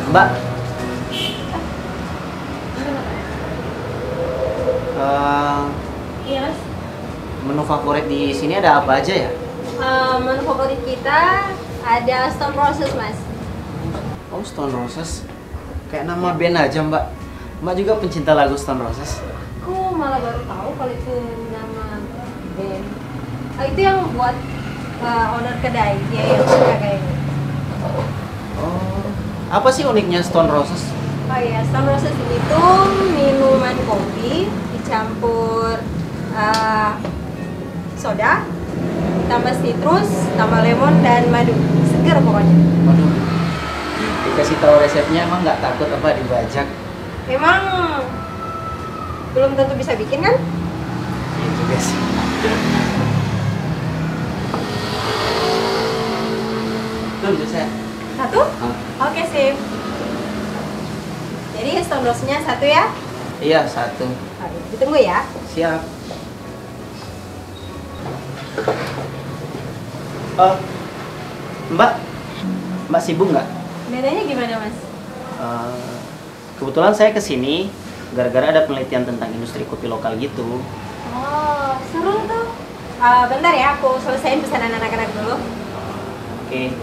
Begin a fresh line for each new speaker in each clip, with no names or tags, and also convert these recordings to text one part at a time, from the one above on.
Mbak,
Iya mas.
menu favorit di sini ada apa aja ya?
Menu favorit kita ada Stone Roses mas.
Oh, Stone Roses. Kayak nama band aja, Mbak. Mbak juga pencinta lagu Stone Roses.
Aku malah baru tahu kalau itu nama band. Itu yang buat owner kedai dia yang suka kayaknya.
Oh, apa sih uniknya Stone Roses?
Oh iya, Stone Roses itu minuman kopi dicampur soda, tambah citrus, tambah lemon dan madu. Seger pokoknya.
Waduh, dikasih tahu resepnya emang nggak takut apa dibajak?
Emang belum tentu bisa bikin kan?
Iya juga sih. Tuh, bisa.
Satu? Oke, sip. Jadi Stone Rose-nya satu ya?
Iya, satu.
Oke, ditunggu ya.
Siap. Mbak, Mbak sibuk nggak?
Bedanya gimana, Mas?
Kebetulan saya kesini gara-gara ada penelitian tentang industri kopi lokal gitu.
Oh, seru tuh. Bentar ya, aku selesaiin pesanan anak-anak dulu.
Oke.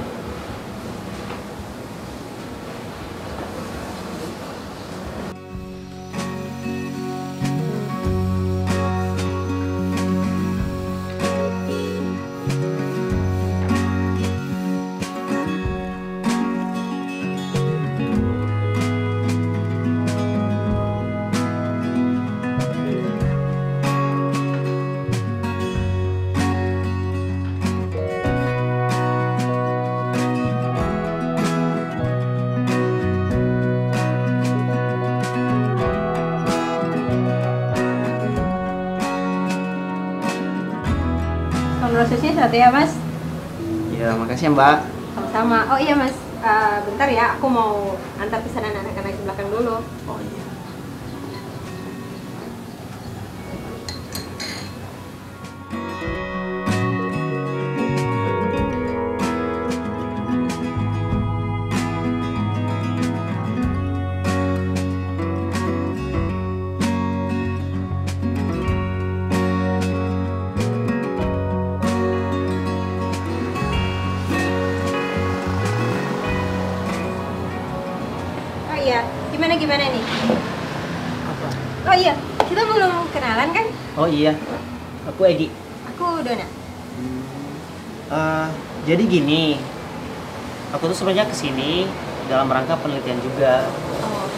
Stone Roses-nya satu ya, Mas?
Ya, makasih ya, Mbak.
Sama-sama. Oh iya, Mas. Bentar ya, aku mau antar pesanan anak-anak di belakang dulu.
Oh iya.
Oh iya, gimana nih?
Apa?
Oh iya, kita belum kenalan kan?
Oh iya. Aku Egi.
Aku Dona.
Jadi gini, aku tuh sebenarnya kesini dalam rangka penelitian juga.
Oh,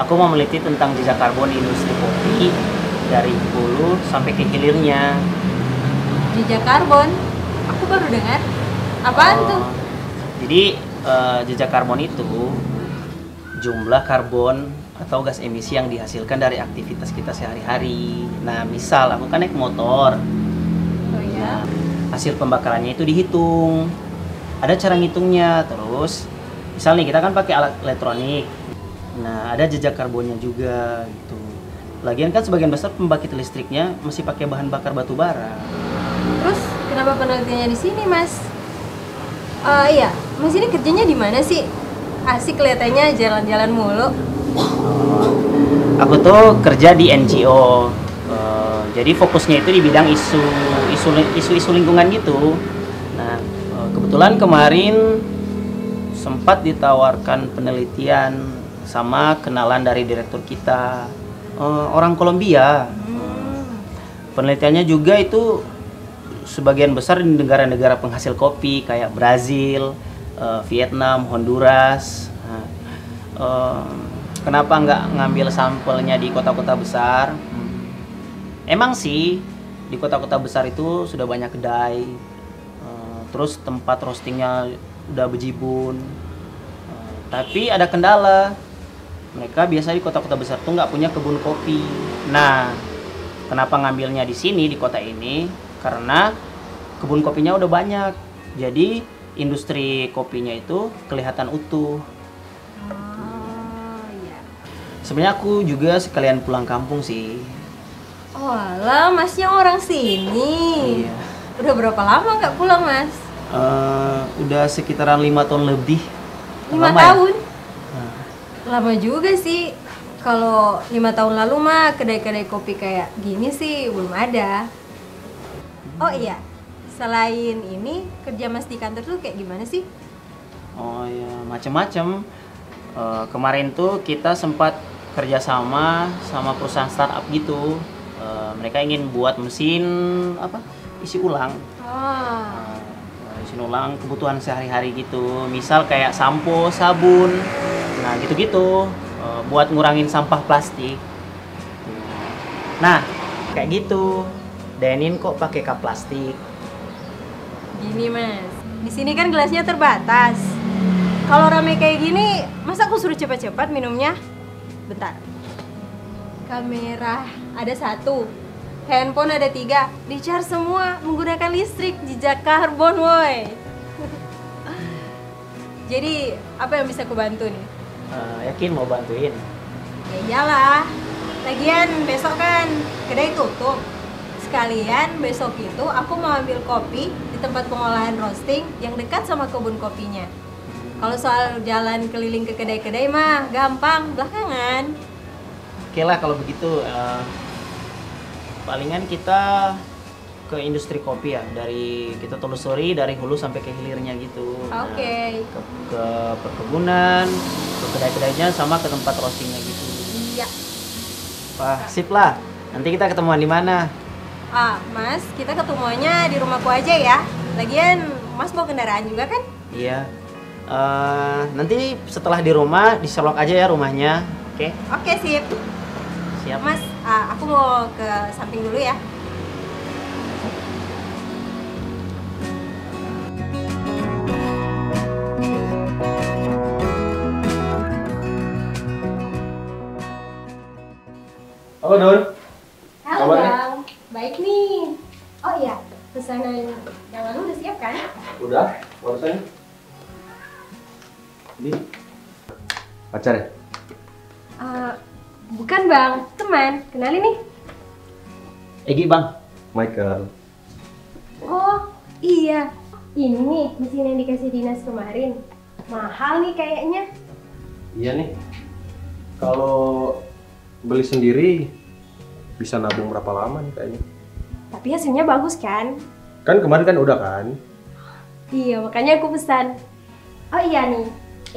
Aku mau meneliti tentang jejak karbon di industri kopi dari hulu sampai ke hilirnya.
jejak karbon. Aku baru dengar. Apaan tuh?
Jadi jejak karbon itu jumlah karbon atau gas emisi yang dihasilkan dari aktivitas kita sehari-hari. Nah, misal aku kan naik motor.
Oh iya.
Nah, hasil pembakarannya itu dihitung. Ada cara ngitungnya. Terus, misal nih kita kan pakai alat elektronik. Nah, ada jejak karbonnya juga gitu. Lagian kan sebagian besar pembangkit listriknya masih pakai bahan bakar batu bara.
Terus kenapa penelitiannya di sini, Mas? Iya, Mas ini kerjanya di mana sih? Asik kelihatannya jalan-jalan mulu.
Aku tuh kerja di NGO. Jadi fokusnya itu di bidang isu lingkungan gitu. Nah, kebetulan kemarin sempat ditawarkan penelitian sama kenalan dari direktur kita, orang Kolombia. Penelitiannya juga itu sebagian besar di negara-negara penghasil kopi kayak Brazil, Vietnam, Honduras. Nah, kenapa nggak ngambil sampelnya di kota-kota besar? Emang sih di kota-kota besar itu sudah banyak kedai, terus tempat roastingnya udah bejibun. Tapi ada kendala, mereka biasa di kota-kota besar tuh nggak punya kebun kopi. Nah, kenapa ngambilnya di sini di kota ini? Karena kebun kopinya udah banyak, jadi industri kopinya itu kelihatan utuh.
Oh iya.
Sebenarnya aku juga sekalian pulang kampung sih.
Oh alah, masnya orang sini.
Iya.
Udah berapa lama nggak pulang, Mas?
Udah sekitaran 5 tahun lebih.
5
Lama ya?
tahun?
Nah,
Lama juga sih. Kalau 5 tahun lalu mah kedai-kedai kopi kayak gini sih belum ada. Oh iya, selain ini kerja Mas di kantor tuh kayak gimana sih?
oh ya, macem-macem. Kemarin tuh kita sempat kerjasama sama perusahaan startup gitu. Mereka ingin buat mesin apa? Isi ulang.
Oh,
Isi ulang kebutuhan sehari-hari gitu. Misal kayak sampo, sabun. Nah, gitu-gitu. Buat ngurangin sampah plastik. Nah, kayak gitu. Denin kok pakai cup plastik.
gini Mas. Di sini kan gelasnya terbatas. Kalau rame kayak gini, masa aku suruh cepat-cepat minumnya? Bentar. Kamera ada 1, handphone ada 3, di-charge semua menggunakan listrik, jejak karbon, woi. Jadi, apa yang bisa aku bantu nih?
Yakin mau bantuin?
Ya iyalah. Lagian besok kan kedai tutup. Sekalian besok itu aku mau ambil kopi di tempat pengolahan roasting yang dekat sama kebun kopinya. Kalau soal jalan keliling ke kedai-kedai mah gampang, belakangan.
Oke lah kalau begitu. Palingan kita ke industri kopi ya, dari kita telusuri dari hulu sampai ke hilirnya gitu.
Oke.
Ke perkebunan, ke kedai-kedainya sama ke tempat roastingnya gitu.
Iya.
Wah, sip lah. Nanti kita ketemuan di mana?
Mas, kita ketemuannya di rumahku aja ya. Lagian Mas bawa kendaraan juga kan?
Iya. Nanti setelah di rumah diselok aja ya rumahnya. Oke?
Oke, sip.
Siap.
Mas, aku mau ke samping dulu ya.
Halo Don.
Halo
Kabarnya?
Bang, baik nih. Oh iya, pesanan yang lalu udah siap kan?
Udah, barusan. Ini pacar ya?
Bukan Bang, teman. Kenalin nih.
Egi bang.
Michael.
Oh iya, ini nih mesin yang dikasih dinas kemarin. Mahal nih kayaknya.
Iya nih. Kalau beli sendiri bisa nabung berapa lama nih kayaknya?
Tapi hasilnya bagus kan?
Kan kemarin kan udah kan?
Iya, makanya aku pesan. Oh iya nih,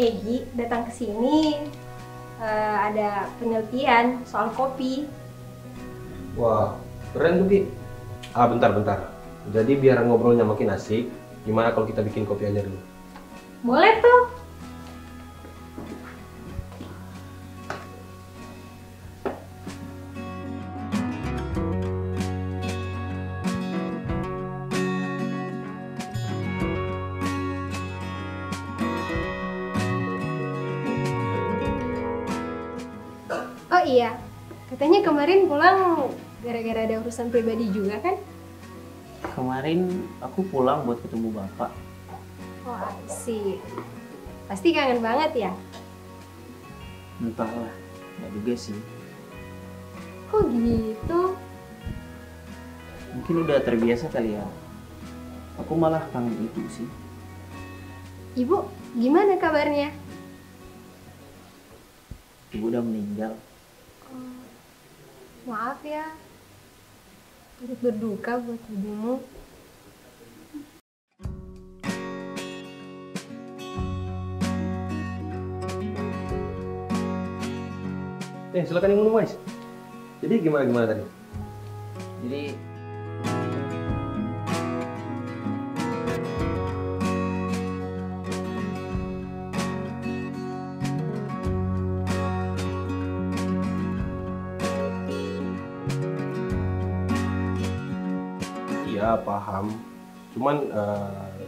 Egi datang ke sini ada penelitian soal kopi.
Wah, keren tuh Ki. Bentar. Jadi biar ngobrolnya makin asik, gimana kalau kita bikin kopi aja dulu?
Boleh tuh. Oh iya, katanya kemarin pulang gara-gara ada urusan pribadi juga kan?
Kemarin aku pulang buat ketemu bapak.
Oh, I see. Pasti kangen banget ya?
Entahlah, nggak juga sih.
Kok gitu?
Mungkin udah terbiasa kali ya. Aku malah kangen itu sih.
Ibu, gimana kabarnya?
Ibu udah meninggal.
Maaf ya, turut berduka buat ibumu.
Silakan yang minum Mas. Jadi gimana tadi?
Jadi
Ya paham. Cuman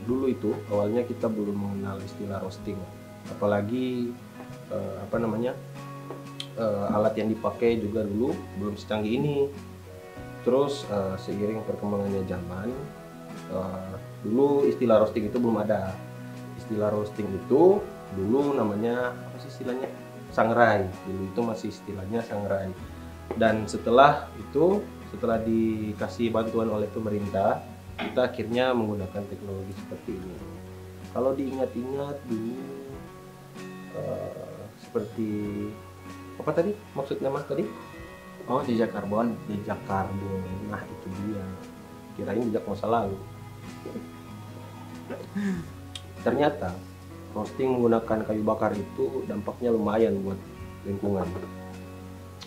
dulu itu awalnya kita belum mengenal istilah roasting. Apalagi apa namanya alat yang dipakai juga dulu belum secanggih ini. Terus seiring perkembangannya zaman, dulu istilah roasting itu belum ada. Istilah roasting itu dulu namanya apa sih istilahnya? Sangrai. Dulu itu masih istilahnya sangrai. Dan setelah itu, setelah dikasih bantuan oleh pemerintah, kita akhirnya menggunakan teknologi seperti ini. Kalau diingat-ingat dulu seperti apa tadi maksudnya mas tadi?
Oh, jejak karbon.
Jejak karbon. Nah itu dia. Kirain jejak masa lalu. Ternyata roasting menggunakan kayu bakar itu dampaknya lumayan buat lingkungan.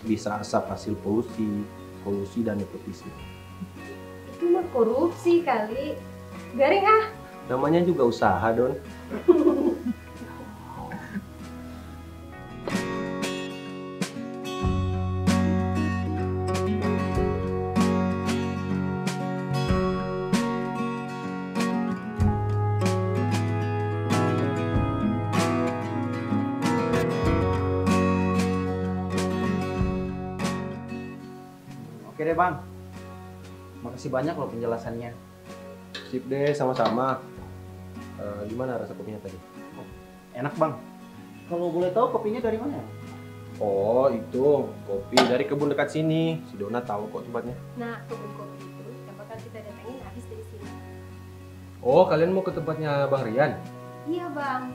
Bisa asap hasil polusi dan nepotisme.
Itu mah korupsi kali. Garing ah.
Namanya juga usaha, Don.
Oke deh bang, makasih banyak loh penjelasannya.
Sip deh, sama-sama. Gimana rasa kopinya tadi?
Enak bang. Kalau boleh tahu kopinya dari mana?
Oh, itu kopi dari kebun dekat sini. Si Dona tahu kok tempatnya.
Nah, kebun kopi itu yang bakal kita datengin habis dari sini.
Oh, kalian mau ke tempatnya Bang Rian?
Iya bang,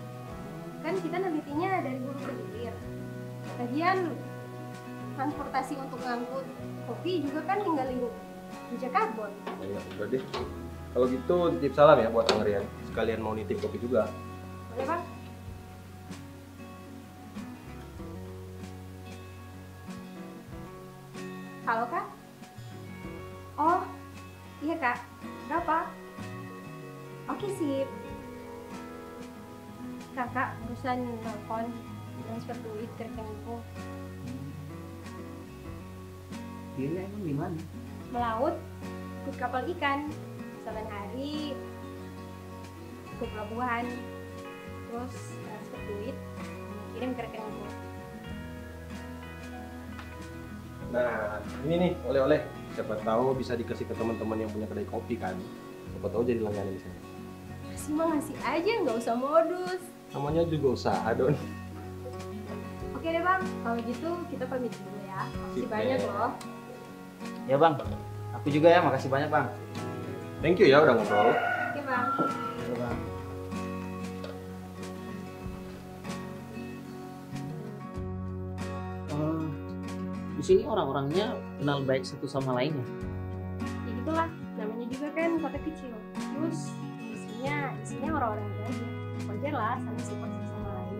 kan kita nelitinya dari hulu ke hilir. Lagian transportasi untuk ngangkut kopi juga kan ninggalin jejak karbon.
Oh ya, udah deh. Kalau gitu titip salam ya buat Bang Rian. Sekalian mau nitip kopi juga.
Boleh bang? Halo kak? Oh, iya kak. Berapa? Oke sip. Kakak barusan nelfon transfer duit ke rekeningku.
Dia emang di mana?
Melaut, ikut kapal ikan. Saban hari ke pelabuhan. Terus transfer duit, kirim ke rekeningku.
Nah, ini nih oleh-oleh. Siapa tahu bisa dikasih ke teman-teman yang punya kedai kopi kan. Siapa tahu jadi langganan di sini.
Masih mah ngasih aja, nggak usah modus.
Namanya juga usaha, Don.
Oke deh bang, kalau gitu kita pamit dulu ya. Makasih
Sip,
banyak
deh.
loh.
Ya bang, aku juga ya, makasih banyak bang.
Thank you ya udah ngobrol.
Oke bang.
Ya, bang. Di sini orang-orangnya kenal baik satu sama lainnya.
Ya gitulah, namanya juga kan kota kecil. Terus isinya orang-orang aja. Wajar lah sama support satu sama lain.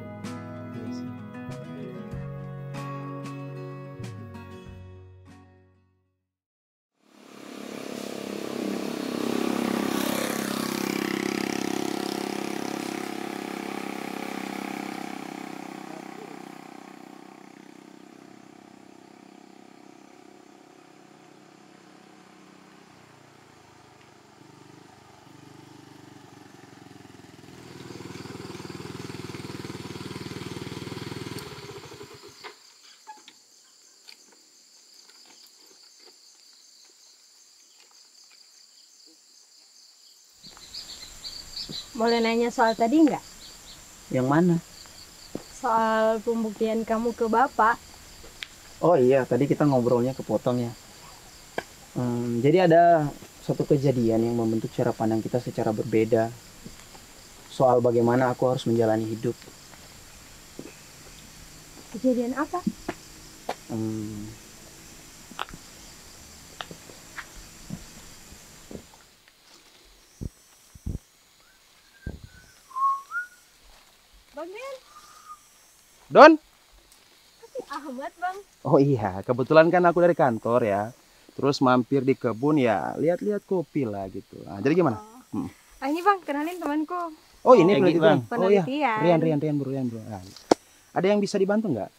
Boleh nanya soal tadi nggak?
Yang mana?
Soal pembuktian kamu ke bapak.
Oh iya, tadi kita ngobrolnya kepotong ya. Jadi ada suatu kejadian yang membentuk cara pandang kita secara berbeda soal bagaimana aku harus menjalani hidup.
Kejadian apa?
Hmm,
Bang Den,
Don?
Ahmad bang.
Oh iya, kebetulan kan aku dari kantor ya. Terus mampir di kebun ya, lihat-lihat kopi lah gitu. Nah, jadi gimana?
Ah ini bang, kenalin temanku.
Oh ini
Egy,
peneliti
Bang.
Oh iya,
Penelitian.
Rian bro. Nah, ada yang bisa dibantu nggak?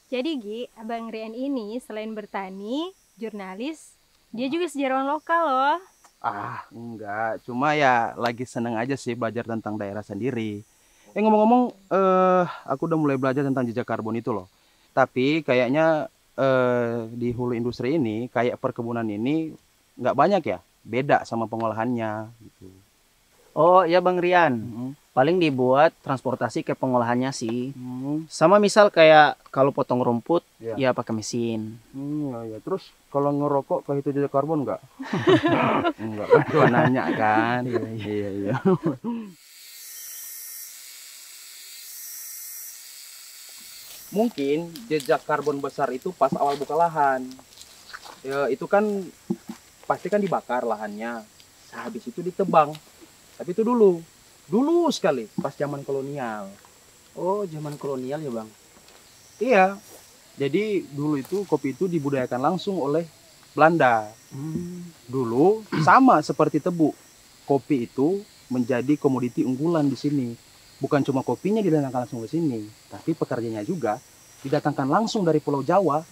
Jadi Gi, Abang Rian ini selain bertani, jurnalis, dia juga sejarawan lokal loh.
Ah, enggak. Cuma ya lagi seneng aja sih belajar tentang daerah sendiri. Ngomong-ngomong, aku udah mulai belajar tentang jejak karbon itu loh. Tapi kayaknya di hulu industri ini, kayak perkebunan ini nggak banyak ya. Beda sama pengolahannya gitu.
Oh ya Bang Rian,
Mhm.
paling dibuat transportasi ke pengolahannya sih.
Hmm,
Sama misal kayak kalau potong rumput,
Iya.
ya pakai mesin.
Ya. Terus kalau ngerokok kayak itu jejak karbon nggak? Enggak kan, cuma nanya kan. Iya. Mungkin jejak karbon besar itu pas awal buka lahan. Ya, itu kan pasti kan dibakar lahannya. Habis itu ditebang. Tapi itu dulu sekali pas zaman kolonial.
Oh, zaman kolonial ya Bang.
Iya. Jadi dulu itu kopi itu dibudidayakan langsung oleh Belanda. Dulu sama seperti tebu. Kopi itu menjadi komoditi unggulan di sini. Bukan cuma kopinya didatangkan langsung ke sini, tapi pekerjanya juga didatangkan langsung dari Pulau Jawa.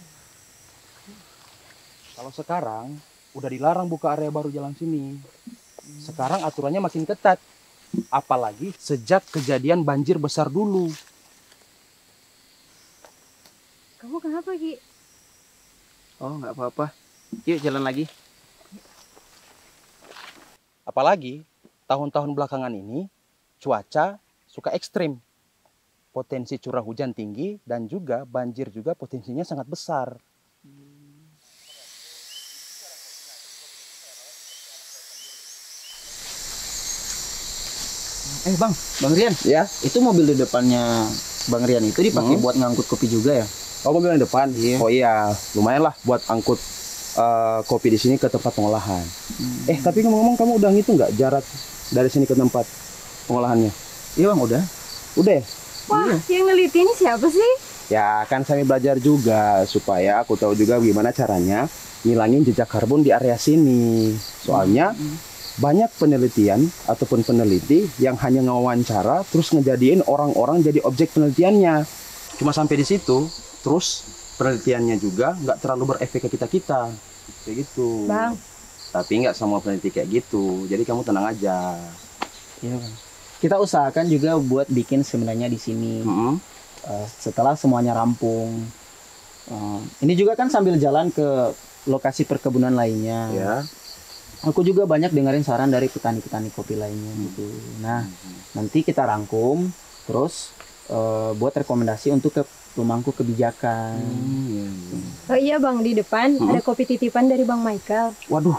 Kalau sekarang udah dilarang buka area baru jalan sini. Sekarang aturannya makin ketat. Apalagi sejak kejadian banjir besar dulu.
Kamu kenapa, Ki?
Oh, nggak apa-apa. Yuk jalan lagi.
Apalagi tahun-tahun belakangan ini cuaca suka ekstrim. Potensi curah hujan tinggi dan juga banjir juga potensinya sangat besar.
Bang Rian,
Ya,
itu mobil di depannya Bang Rian itu dipakai buat ngangkut kopi juga ya?
oh mobil yang depan.
Iya.
Oh iya, lumayan lah buat angkut kopi di sini ke tempat pengolahan. Tapi ngomong-ngomong kamu udah ngitung nggak jarak dari sini ke tempat pengolahannya?
Iya Bang, udah.
Udah ya?
Wah, yang neliti ini siapa sih?
Ya kan saya belajar juga supaya aku tahu juga gimana caranya ngilangin jejak karbon di area sini. Soalnya banyak penelitian ataupun peneliti yang hanya ngawancara terus ngejadiin orang-orang jadi objek penelitiannya. Cuma sampai di situ, terus penelitiannya juga nggak terlalu berefek ke kita-kita. Kayak gitu.
Bang.
Tapi nggak semua peneliti kayak gitu. Jadi kamu tenang aja.
Iya Bang. Kita usahakan juga buat bikin seminarnya di sini.
Mm-mm.
Setelah semuanya rampung. Ini juga kan sambil jalan ke lokasi perkebunan lainnya.
Ya.
Aku juga banyak dengerin saran dari petani-petani kopi lainnya gitu. Nah, nanti kita rangkum, terus buat rekomendasi untuk ke pemangku kebijakan.
Oh iya, Bang, di depan ada kopi titipan dari Bang Michael.
Waduh,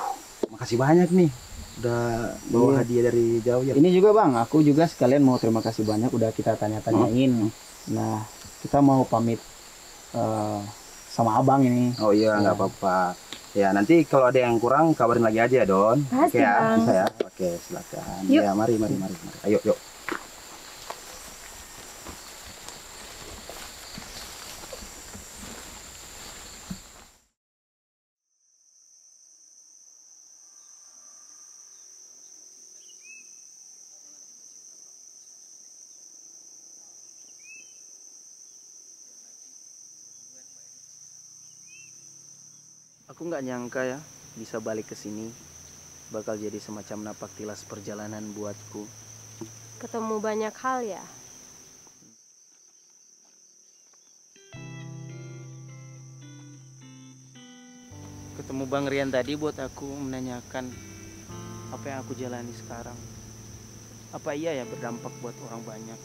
makasih banyak nih. Udah bawa hadiah dari jauh ya.
Ini juga Bang, aku juga sekalian mau terima kasih banyak udah kita tanya-tanyain. Nah, kita mau pamit sama Abang ini.
Oh iya, nggak apa-apa. Ya, nanti kalau ada yang kurang kabarin lagi aja ya, Don.
Pasti,
Oke ya,
Bang.
bisa ya. Oke, silakan.
Yuk.
Ya, mari. Ayo.
Aku nggak nyangka ya bisa balik ke sini. Bakal jadi semacam napak tilas perjalanan buatku.
Ketemu banyak hal ya.
Ketemu Bang Rian tadi buat aku menanyakan apa yang aku jalani sekarang. Apa iya ya berdampak buat orang banyak?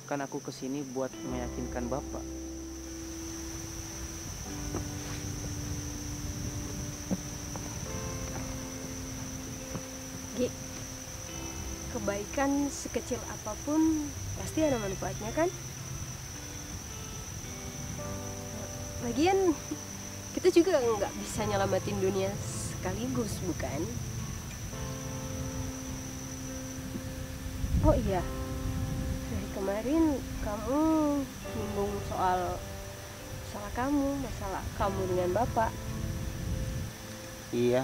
Kan aku kesini buat meyakinkan Bapak.
Gi, kebaikan sekecil apapun pasti ada manfaatnya kan? Lagian kita juga nggak bisa nyelamatin dunia sekaligus, bukan? Oh iya, dari kemarin kamu nyinggung soal masalah kamu dengan Bapak.
Iya.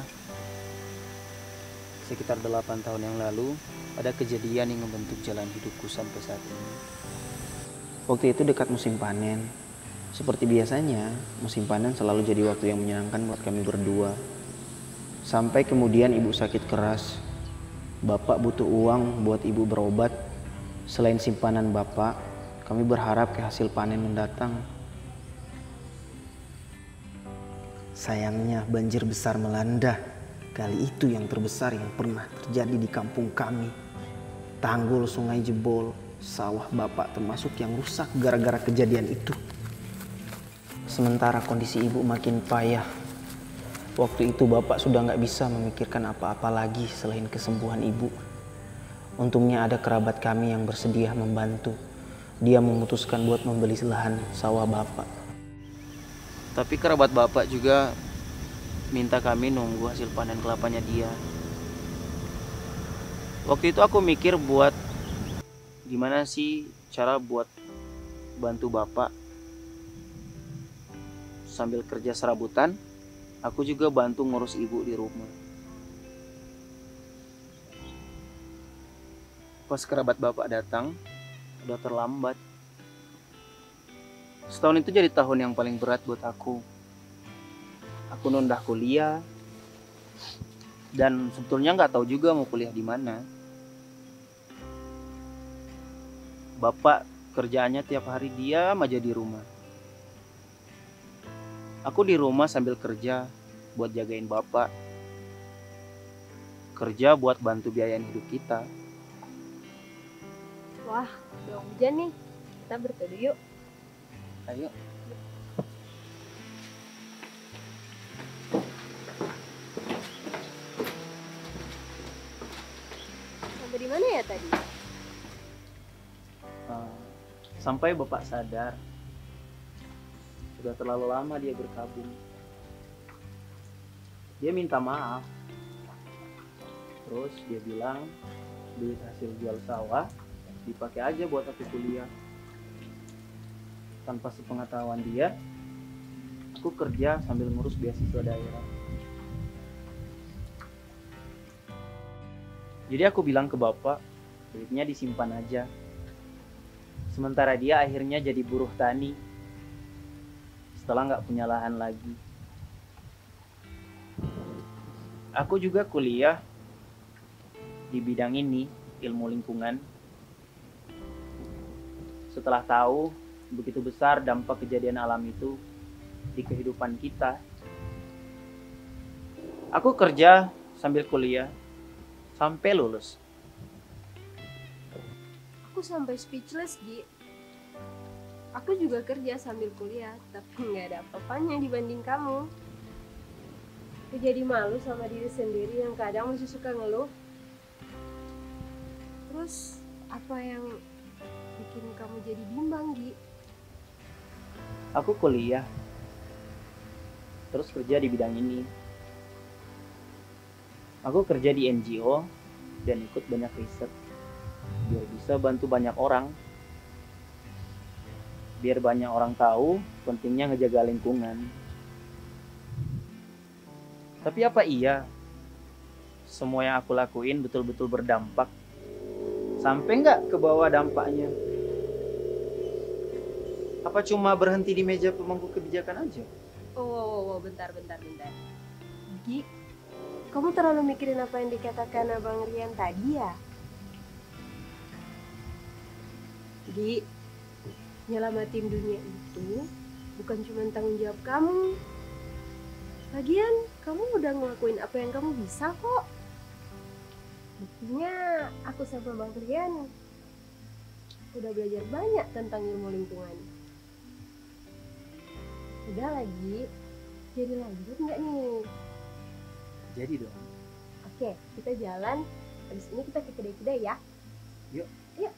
Sekitar 8 tahun yang lalu ada kejadian yang membentuk jalan hidupku sampai saat ini. Waktu itu dekat musim panen. Seperti biasanya, musim panen selalu jadi waktu yang menyenangkan buat kami berdua.
Sampai kemudian ibu sakit keras. Bapak butuh uang buat ibu berobat. Selain simpanan bapak, kami berharap ke hasil panen mendatang. Sayangnya banjir besar melanda. Kali itu yang terbesar yang pernah terjadi di kampung kami. Tanggul sungai jebol, sawah bapak termasuk yang rusak gara-gara kejadian itu. Sementara kondisi ibu makin payah. Waktu itu bapak sudah nggak bisa memikirkan apa-apa lagi selain kesembuhan ibu. Untungnya ada kerabat kami yang bersedia membantu. Dia memutuskan buat membeli lahan sawah bapak.
Tapi kerabat bapak juga minta kami nunggu hasil panen kelapanya dia. Waktu itu aku mikir buat gimana sih cara buat bantu bapak. Sambil kerja serabutan, aku juga bantu ngurus ibu di rumah. Pas kerabat bapak datang, udah terlambat. Setahun itu jadi tahun yang paling berat buat aku. Aku nunda kuliah, dan sebetulnya nggak tahu juga mau kuliah di mana. Bapak kerjaannya tiap hari diam aja di rumah. Aku di rumah sambil kerja buat jagain bapak. Kerja buat bantu biayain hidup kita.
Wah, udah hujan nih. Kita berteduh yuk.
Ayo.
Sampai di mana ya tadi?
Sampai bapak sadar. Sudah terlalu lama dia berkabung. Dia minta maaf. Terus dia bilang duit hasil jual sawah dipakai aja buat aku kuliah. Tanpa sepengetahuan dia, aku kerja sambil ngurus beasiswa daerah. Jadi aku bilang ke bapak, duitnya disimpan aja. Sementara dia akhirnya jadi buruh tani. Setelah nggak punya lahan lagi. Aku juga kuliah di bidang ini, ilmu lingkungan. Setelah tahu begitu besar dampak kejadian alam itu di kehidupan kita, aku kerja sambil kuliah sampai lulus.
Aku sampai speechless, Gi. Aku juga kerja sambil kuliah, tapi nggak ada apa-apanya dibanding kamu. Aku jadi malu sama diri sendiri yang kadang masih suka ngeluh. Terus apa yang bikin kamu jadi bimbang, Gi?
Aku kuliah, terus kerja di bidang ini. Aku kerja di NGO dan ikut banyak riset biar bisa bantu banyak orang. Biar banyak orang tahu pentingnya ngejaga lingkungan. Tapi apa iya semua yang aku lakuin betul-betul berdampak? Sampai nggak ke bawah dampaknya? Apa cuma berhenti di meja pemangku kebijakan aja?
Oh, bentar. Gi, kamu terlalu mikirin apa yang dikatakan Abang Rian tadi ya? Gi, nyelamatin dunia itu bukan cuma tanggung jawab kamu. Lagian, kamu udah ngelakuin apa yang kamu bisa kok. Buktinya, aku sama Bang Rian udah belajar banyak tentang ilmu lingkungan. Udah lagi, jadi lanjut nggak nih?
Jadi dong.
Oke, kita jalan. Habis ini kita ke kedai-kedai ya.
Yuk.
Yuk.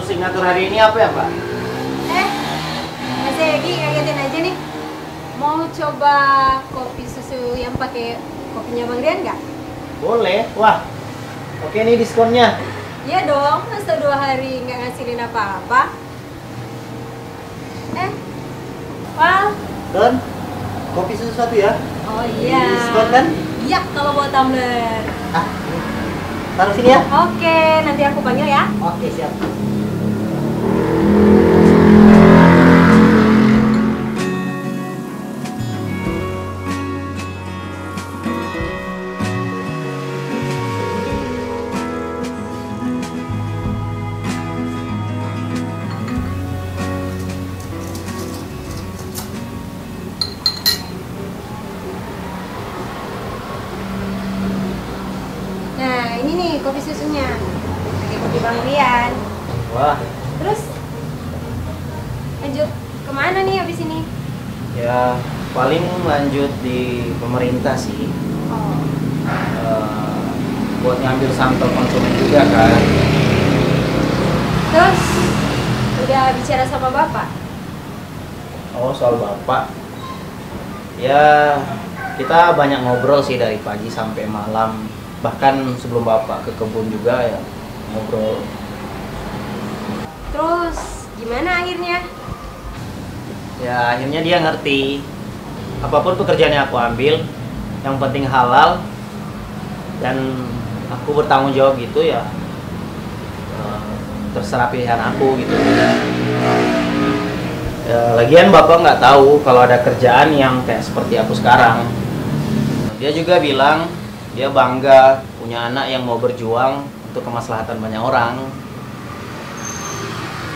signatur hari ini apa ya, Pak?
Mas Egi ngagetin aja nih. Mau coba kopi susu yang pakai kopinya Bang Rian nggak?
Boleh. Wah, oke nih diskonnya.
Iya dong, masa 2 hari nggak ngasilin apa-apa. Pal.
Don, kopi susu satu ya?
Oh iya.
Diskon kan?
Iya, kalau bawa tumbler.
Taruh sini ya?
Oke, nanti aku panggil ya.
Oke, siap.
Nah, ini nih kopi susunya. Pakai kopi Bang Rian.
Wah,
Terus lanjut kemana nih habis ini?
ya paling lanjut di pemerintah sih.
Oh,
Buat ngambil sampel konsumen juga kan.
terus udah bicara sama bapak?
Oh, soal bapak. Ya, kita banyak ngobrol sih dari pagi sampai malam. Bahkan sebelum bapak ke kebun juga ya ngobrol.
Terus gimana akhirnya?
Ya akhirnya dia ngerti. Apapun pekerjaan yang aku ambil, yang penting halal dan aku bertanggung jawab gitu ya. Terserah pilihan aku gitu. Ya, lagian bapak nggak tahu kalau ada kerjaan yang kayak seperti aku sekarang. Dia juga bilang dia bangga punya anak yang mau berjuang untuk kemaslahatan banyak orang.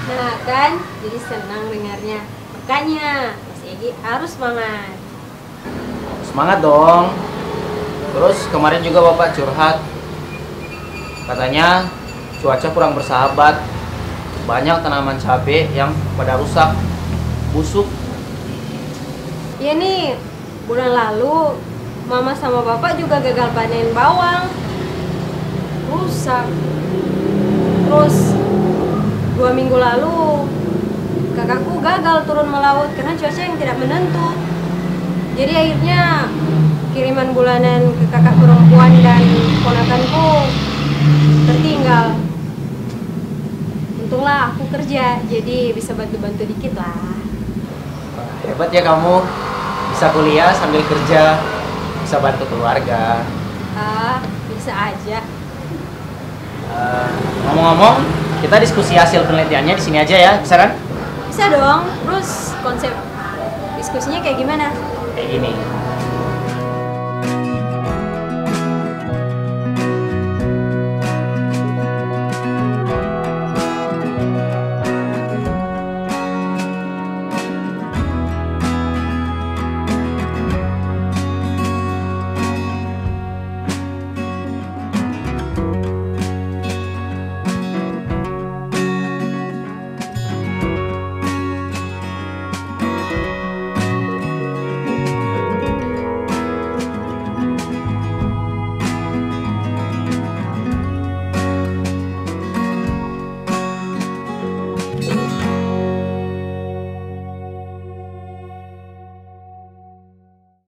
Nah kan, jadi senang dengarnya. Makanya Mas Egi harus semangat.
Semangat dong. Terus kemarin juga bapak curhat. Katanya cuaca kurang bersahabat. Banyak tanaman cabai yang pada rusak, busuk.
Ya nih, bulan lalu Mama sama Bapak juga gagal panen bawang. Rusak. Terus 2 minggu lalu kakakku gagal turun melaut karena cuaca yang tidak menentu. Jadi akhirnya kiriman bulanan ke kakak perempuan dan ponakanku tertinggal. Untunglah aku kerja, jadi bisa bantu-bantu dikit lah.
Hebat ya kamu, bisa kuliah sambil kerja, bisa bantu keluarga.
Bisa aja.
Ngomong-ngomong, kita diskusi hasil penelitiannya di sini aja ya, bisa kan?
Bisa dong. Terus konsep diskusinya kayak gimana?
Kayak gini.